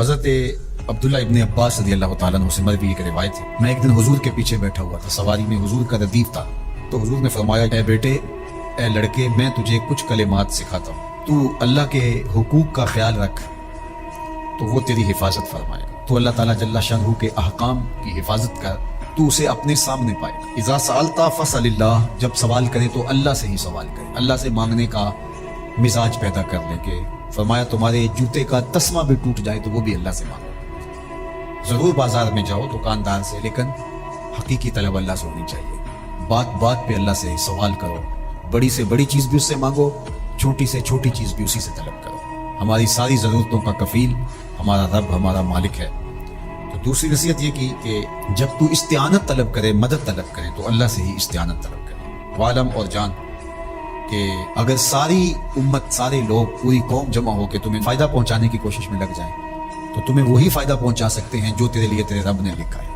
حضرت عبداللہ ابن عباس رضی اللہ تعالیٰ عنہ سے مروی ایک روایت ہے، میں ایک دن حضور کے پیچھے بیٹھا ہوا تھا، سواری میں حضور کا ردیف تھا، تو حضور نے فرمایا، اے بیٹے، اے لڑکے، میں تجھے کچھ کلمات سکھاتا ہوں، تو اللہ کے حقوق کا خیال رکھ تو وہ تیری حفاظت فرمائے گا، تو اللہ تعالیٰ جل شانہ کے احکام کی حفاظت کر تو اسے اپنے سامنے پائے گا۔ اذا سألت فاسأل اللہ، جب سوال کرے تو اللہ سے ہی سوال کرے، اللہ سے مانگنے کا مزاج پیدا کر لے کہ فرمایا تمہارے جوتے کا تسمہ بھی ٹوٹ جائے تو وہ بھی اللہ سے مانگو۔ ضرور بازار میں جاؤ دکاندار سے، لیکن حقیقی طلب اللہ سے ہونی چاہیے، بات بات پہ اللہ سے سوال کرو، بڑی سے بڑی چیز بھی اس سے مانگو، چھوٹی سے چھوٹی چیز بھی اسی سے طلب کرو۔ ہماری ساری ضرورتوں کا کفیل ہمارا رب، ہمارا مالک ہے۔ تو دوسری نصیحت یہ کی کہ جب تو استعانت طلب کرے، مدد طلب کرے، تو اللہ سے ہی استعانت طلب کرے۔ وعلم، اور جان کہ اگر ساری امت، سارے لوگ، پوری قوم جمع ہو کے تمہیں فائدہ پہنچانے کی کوشش میں لگ جائیں تو تمہیں وہی فائدہ پہنچا سکتے ہیں جو تیرے لیے تیرے رب نے لکھا ہے۔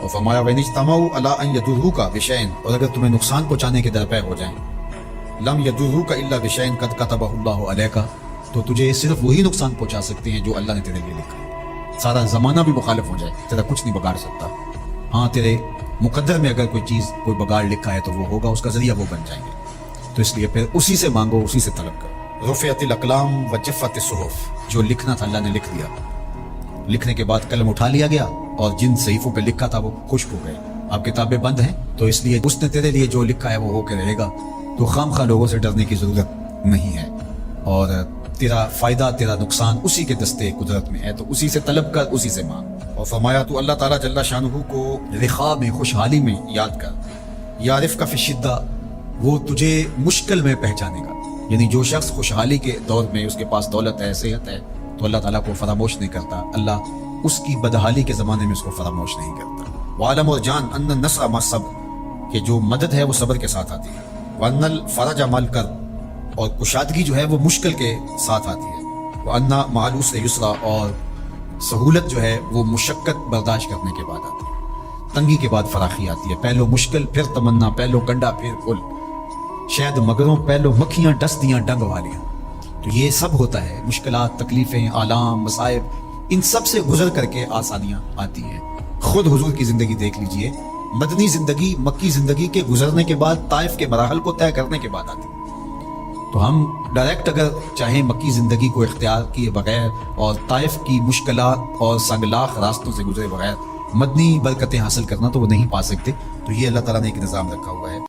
اور فرمایا وَإِنِ اجْتَمَعُوا عَلَىٰ أَن يَضُرُّوكَ بِشَيْءٍ، اور اگر تمہیں نقصان پہنچانے کے درپے ہو جائیں، لَمْ يَضُرُّوكَ إِلَّا بِشَيْءٍ قَدْ كَتَبَهُ اللَّهُ عَلَيْكَ، تو تجھے صرف وہی نقصان پہنچا سکتے ہیں جو اللہ نے تیرے لیے لکھا ہے۔ سارا زمانہ بھی مخالف ہو جائے، تیرا کچھ نہیں بگاڑ سکتا۔ ہاں، تیرے مقدر میں اگر کوئی چیز، کوئی بگاڑ لکھا ہے تو وہ ہوگا، اس کا ذریعہ وہ بن جائیں گے، تو اس لیے پھر اسی سے مانگو، اسی سے طلب کرو۔ رفعت الاقلام وجفت الصحف، جو لکھنا تھا اللہ نے لکھ دیا، لکھنے کے بعد قلم اٹھا لیا گیا اور جن صحیفوں پہ لکھا تھا وہ خشک ہو گئے، اب کتابیں بند ہیں، تو اس لیے اس نے تیرے لیے جو لکھا ہے وہ ہو کے رہے گا، تو خام خواہ لوگوں سے ڈرنے کی ضرورت نہیں ہے، اور تیرا فائدہ، تیرا نقصان اسی کے دستے قدرت میں ہے، تو اسی سے طلب کر، اسی سے مانگ۔ اور فرمایا تو اللہ تعالیٰ جل شانہ کو رخاء میں، خوشحالی میں یاد کر، یعرفک فی الشدہ، وہ تجھے مشکل میں پہچانے گا۔ یعنی جو شخص خوشحالی کے دور میں اس کے پاس دولت ہے، صحت ہے، تو اللہ تعالیٰ کو فراموش نہیں کرتا، اللہ اس کی بدحالی کے زمانے میں اس کو فراموش نہیں کرتا۔ وعلم، اور جان، ان النصر مع الصبر، کہ جو مدد ہے وہ صبر کے ساتھ آتی ہے، وان الفرج مع الکرب، اور کشادگی جو ہے وہ مشکل کے ساتھ آتی ہے، وان مع العسر یسرا، اور سہولت جو ہے وہ مشقت برداشت کرنے کے بعد آتی ہے، تنگی کے بعد فراخی آتی ہے، پہلو مشکل پھر تمنا، پہلو کنڈا پھر پھول، شاید مگروں پہلو مکھیاں ڈس دیاں ڈنگ والیاں، تو یہ سب ہوتا ہے، مشکلات، تکلیفیں، آلام، مصائب، ان سب سے گزر کر کے آسانیاں آتی ہیں۔ خود حضور کی زندگی دیکھ لیجئے، مدنی زندگی، مکی زندگی کے گزرنے کے بعد، طائف کے مراحل کو طے کرنے کے بعد آتی، تو ہم ڈائریکٹ اگر چاہیں مکی زندگی کو اختیار کیے بغیر اور طائف کی مشکلات اور سنگلاخ راستوں سے گزرے بغیر مدنی برکتیں حاصل کرنا، تو وہ نہیں پا سکتے، تو یہ اللہ تعالیٰ نے ایک نظام رکھا ہوا ہے۔